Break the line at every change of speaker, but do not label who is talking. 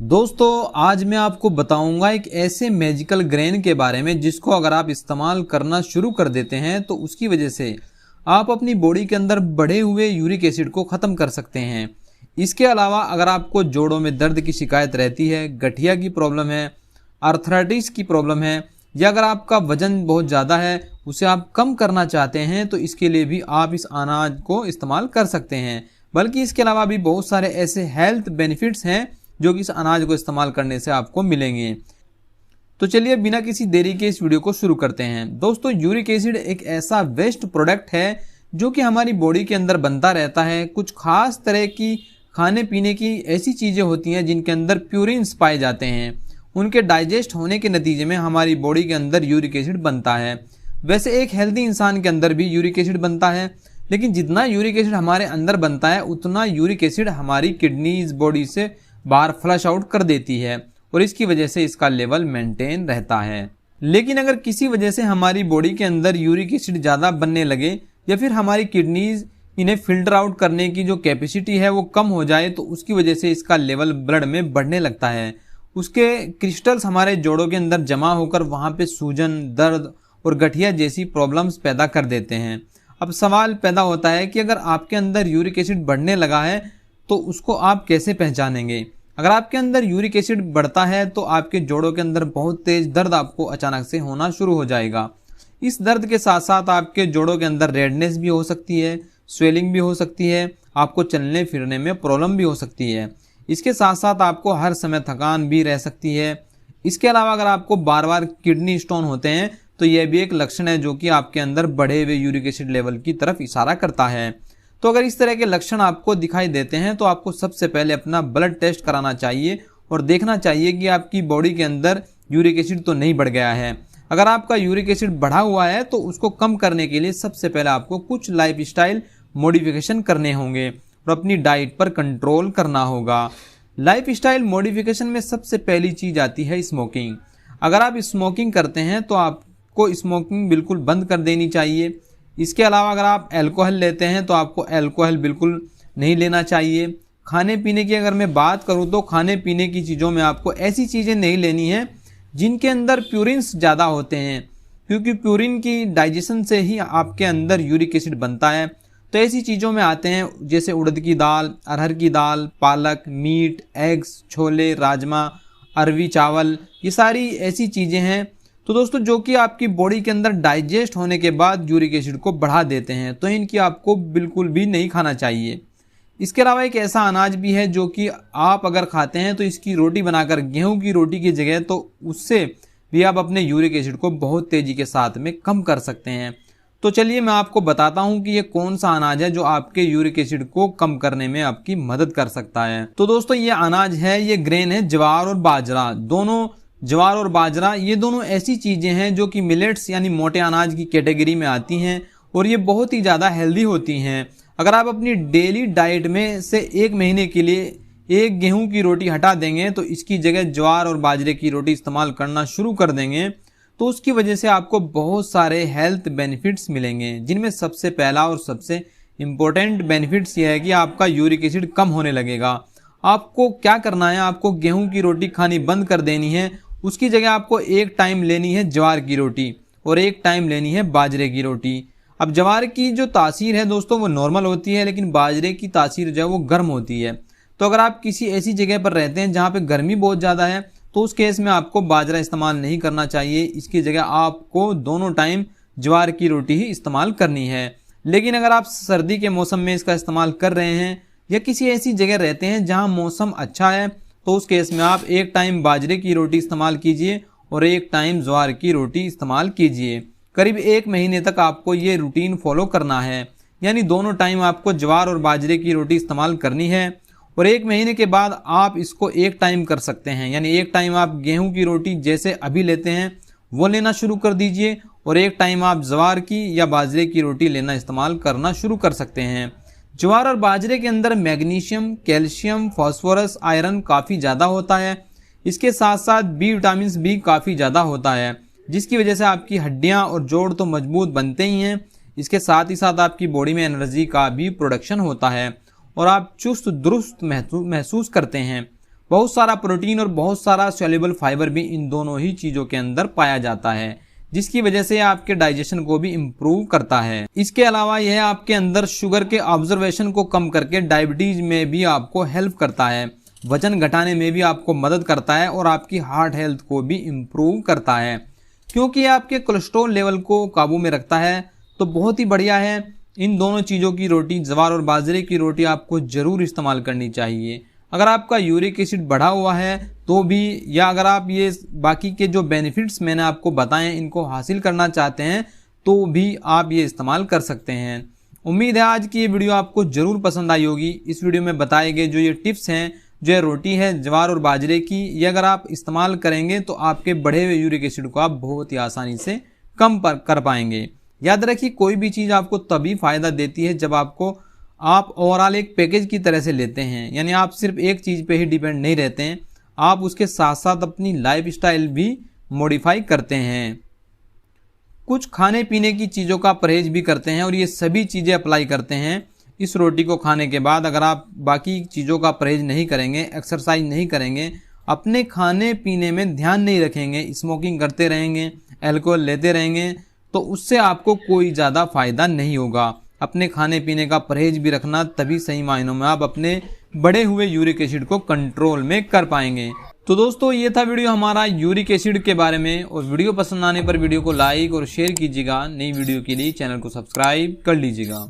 दोस्तों आज मैं आपको बताऊंगा एक ऐसे मैजिकल ग्रेन के बारे में जिसको अगर आप इस्तेमाल करना शुरू कर देते हैं तो उसकी वजह से आप अपनी बॉडी के अंदर बढ़े हुए यूरिक एसिड को ख़त्म कर सकते हैं। इसके अलावा अगर आपको जोड़ों में दर्द की शिकायत रहती है, गठिया की प्रॉब्लम है, आर्थराइटिस की प्रॉब्लम है, या अगर आपका वजन बहुत ज़्यादा है उसे आप कम करना चाहते हैं तो इसके लिए भी आप इस अनाज को इस्तेमाल कर सकते हैं। बल्कि इसके अलावा भी बहुत सारे ऐसे हेल्थ बेनिफिट्स हैं जो कि इस अनाज को इस्तेमाल करने से आपको मिलेंगे। तो चलिए बिना किसी देरी के इस वीडियो को शुरू करते हैं। दोस्तों यूरिक एसिड एक ऐसा वेस्ट प्रोडक्ट है जो कि हमारी बॉडी के अंदर बनता रहता है। कुछ खास तरह की खाने पीने की ऐसी चीज़ें होती हैं जिनके अंदर प्यूरिन्स पाए जाते हैं। उनके डाइजेस्ट होने के नतीजे में हमारी बॉडी के अंदर यूरिक एसिड बनता है। वैसे एक हेल्दी इंसान के अंदर भी यूरिक एसिड बनता है, लेकिन जितना यूरिक एसिड हमारे अंदर बनता है उतना यूरिक एसिड हमारी किडनीज बॉडी से बाहर फ्लश आउट कर देती है और इसकी वजह से इसका लेवल मेंटेन रहता है। लेकिन अगर किसी वजह से हमारी बॉडी के अंदर यूरिक एसिड ज़्यादा बनने लगे या फिर हमारी किडनीज इन्हें फिल्टर आउट करने की जो कैपेसिटी है वो कम हो जाए तो उसकी वजह से इसका लेवल ब्लड में बढ़ने लगता है। उसके क्रिस्टल्स हमारे जोड़ों के अंदर जमा होकर वहाँ पे सूजन, दर्द और गठिया जैसी प्रॉब्लम्स पैदा कर देते हैं। अब सवाल पैदा होता है कि अगर आपके अंदर यूरिक एसिड बढ़ने लगा है तो उसको आप कैसे पहचानेंगे। अगर आपके अंदर यूरिक एसिड बढ़ता है तो आपके जोड़ों के अंदर बहुत तेज दर्द आपको अचानक से होना शुरू हो जाएगा। इस दर्द के साथ साथ आपके जोड़ों के अंदर रेडनेस भी हो सकती है, स्वेलिंग भी हो सकती है, आपको चलने फिरने में प्रॉब्लम भी हो सकती है। इसके साथ साथ आपको हर समय थकान भी रह सकती है। इसके अलावा अगर आपको बार बार किडनी स्टोन होते हैं तो यह भी एक लक्षण है जो कि आपके अंदर बढ़े हुए यूरिक एसिड लेवल की तरफ इशारा करता है। तो अगर इस तरह के लक्षण आपको दिखाई देते हैं तो आपको सबसे पहले अपना ब्लड टेस्ट कराना चाहिए और देखना चाहिए कि आपकी बॉडी के अंदर यूरिक एसिड तो नहीं बढ़ गया है। अगर आपका यूरिक एसिड बढ़ा हुआ है तो उसको कम करने के लिए सबसे पहले आपको कुछ लाइफस्टाइल मॉडिफिकेशन करने होंगे और अपनी डाइट पर कंट्रोल करना होगा। लाइफस्टाइल मॉडिफिकेशन में सबसे पहली चीज़ आती है स्मोकिंग। अगर आप स्मोकिंग करते हैं तो आपको स्मोकिंग बिल्कुल बंद कर देनी चाहिए। इसके अलावा अगर आप अल्कोहल लेते हैं तो आपको अल्कोहल बिल्कुल नहीं लेना चाहिए। खाने पीने की अगर मैं बात करूं तो खाने पीने की चीज़ों में आपको ऐसी चीज़ें नहीं लेनी है जिनके अंदर प्यूरिन्स ज़्यादा होते हैं, क्योंकि प्यूरिन की डाइजेशन से ही आपके अंदर यूरिक एसिड बनता है। तो ऐसी चीज़ों में आते हैं जैसे उड़द की दाल, अरहर की दाल, पालक, मीट, एग्स, छोले, राजमा, अरवी चावल, ये सारी ऐसी चीज़ें हैं तो दोस्तों जो कि आपकी बॉडी के अंदर डाइजेस्ट होने के बाद यूरिक एसिड को बढ़ा देते हैं, तो इनकी आपको बिल्कुल भी नहीं खाना चाहिए। इसके अलावा एक ऐसा अनाज भी है जो कि आप अगर खाते हैं तो इसकी रोटी बनाकर गेहूं की रोटी की जगह तो उससे भी आप अपने यूरिक एसिड को बहुत तेज़ी के साथ में कम कर सकते हैं। तो चलिए मैं आपको बताता हूं कि ये कौन सा अनाज है जो आपके यूरिक एसिड को कम करने में आपकी मदद कर सकता है। तो दोस्तों ये अनाज है, ये ग्रेन है ज्वार और बाजरा। ज्वार और बाजरा ये दोनों ऐसी चीज़ें हैं जो कि मिलेट्स यानी मोटे अनाज की कैटेगरी में आती हैं और ये बहुत ही ज़्यादा हेल्दी होती हैं। अगर आप अपनी डेली डाइट में से एक महीने के लिए एक गेहूं की रोटी हटा देंगे तो इसकी जगह ज्वार और बाजरे की रोटी इस्तेमाल करना शुरू कर देंगे तो उसकी वजह से आपको बहुत सारे हेल्थ बेनिफिट्स मिलेंगे, जिनमें सबसे पहला और सबसे इम्पोर्टेंट बेनिफिट्स ये है कि आपका यूरिक एसिड कम होने लगेगा। आपको क्या करना है, आपको गेहूं की रोटी खानी बंद कर देनी है। उसकी जगह आपको एक टाइम लेनी है ज्वार की रोटी और एक टाइम लेनी है बाजरे की रोटी। अब ज्वार की जो तासीर है दोस्तों वो नॉर्मल होती है, लेकिन बाजरे की तासीर जो है वो गर्म होती है। तो अगर आप किसी ऐसी जगह पर रहते हैं जहाँ पे गर्मी बहुत ज़्यादा है तो उस केस में आपको बाजरा इस्तेमाल नहीं करना चाहिए। इसकी जगह आपको दोनों टाइम ज्वार की रोटी ही इस्तेमाल करनी है। लेकिन अगर आप सर्दी के मौसम में इसका इस्तेमाल कर रहे हैं या किसी ऐसी जगह रहते हैं जहाँ मौसम अच्छा है तो उस केस में आप एक टाइम बाजरे की रोटी इस्तेमाल कीजिए और एक टाइम ज्वार की रोटी इस्तेमाल कीजिए। करीब एक महीने तक आपको ये रूटीन फॉलो करना है, यानी दोनों टाइम आपको ज्वार और बाजरे की रोटी इस्तेमाल करनी है। और एक महीने के बाद आप इसको एक टाइम कर सकते हैं, यानी एक टाइम आप गेहूं की रोटी जैसे अभी लेते हैं वो लेना शुरू कर दीजिए और एक टाइम आप ज्वार की या बाजरे की रोटी लेना इस्तेमाल करना शुरू कर सकते हैं। ज्वार और बाजरे के अंदर मैग्नीशियम, कैल्शियम, फास्फोरस, आयरन काफ़ी ज़्यादा होता है। इसके साथ साथ बी विटामिन भी काफ़ी ज़्यादा होता है, जिसकी वजह से आपकी हड्डियां और जोड़ तो मजबूत बनते ही हैं, इसके साथ ही साथ आपकी बॉडी में एनर्जी का भी प्रोडक्शन होता है और आप चुस्त दुरुस्त महसूस करते हैं। बहुत सारा प्रोटीन और बहुत सारा सॉल्युबल फाइबर भी इन दोनों ही चीज़ों के अंदर पाया जाता है, जिसकी वजह से आपके डाइजेशन को भी इम्प्रूव करता है। इसके अलावा यह आपके अंदर शुगर के ऑब्जर्वेशन को कम करके डायबिटीज में भी आपको हेल्प करता है, वजन घटाने में भी आपको मदद करता है और आपकी हार्ट हेल्थ को भी इम्प्रूव करता है, क्योंकि आपके कोलेस्ट्रॉल लेवल को काबू में रखता है। तो बहुत ही बढ़िया है। इन दोनों चीज़ों की रोटी, ज्वार और बाजरे की रोटी आपको ज़रूर इस्तेमाल करनी चाहिए। अगर आपका यूरिक एसिड बढ़ा हुआ है तो भी, या अगर आप ये बाकी के जो बेनिफिट्स मैंने आपको बताए इनको हासिल करना चाहते हैं तो भी आप ये इस्तेमाल कर सकते हैं। उम्मीद है आज की ये वीडियो आपको ज़रूर पसंद आई होगी। इस वीडियो में बताए गए जो ये टिप्स हैं, जो ये रोटी है ज्वार और बाजरे की, ये अगर आप इस्तेमाल करेंगे तो आपके बढ़े हुए यूरिक एसिड को आप बहुत ही आसानी से कम कर पाएंगे। याद रखिए, कोई भी चीज़ आपको तभी फ़ायदा देती है जब आप ओवरऑल एक पैकेज की तरह से लेते हैं, यानी आप सिर्फ एक चीज़ पे ही डिपेंड नहीं रहते हैं, आप उसके साथ साथ अपनी लाइफस्टाइल भी मॉडिफाई करते हैं, कुछ खाने पीने की चीज़ों का परहेज भी करते हैं और ये सभी चीज़ें अप्लाई करते हैं। इस रोटी को खाने के बाद अगर आप बाकी चीज़ों का परहेज नहीं करेंगे, एक्सरसाइज नहीं करेंगे, अपने खाने पीने में ध्यान नहीं रखेंगे, स्मोकिंग करते रहेंगे, अल्कोहल लेते रहेंगे, तो उससे आपको कोई ज़्यादा फायदा नहीं होगा। अपने खाने पीने का परहेज भी रखना, तभी सही मायनों में आप अपने बढ़े हुए यूरिक एसिड को कंट्रोल में कर पाएंगे। तो दोस्तों, ये था वीडियो हमारा यूरिक एसिड के बारे में, और वीडियो पसंद आने पर वीडियो को लाइक और शेयर कीजिएगा। नई वीडियो के लिए चैनल को सब्सक्राइब कर लीजिएगा।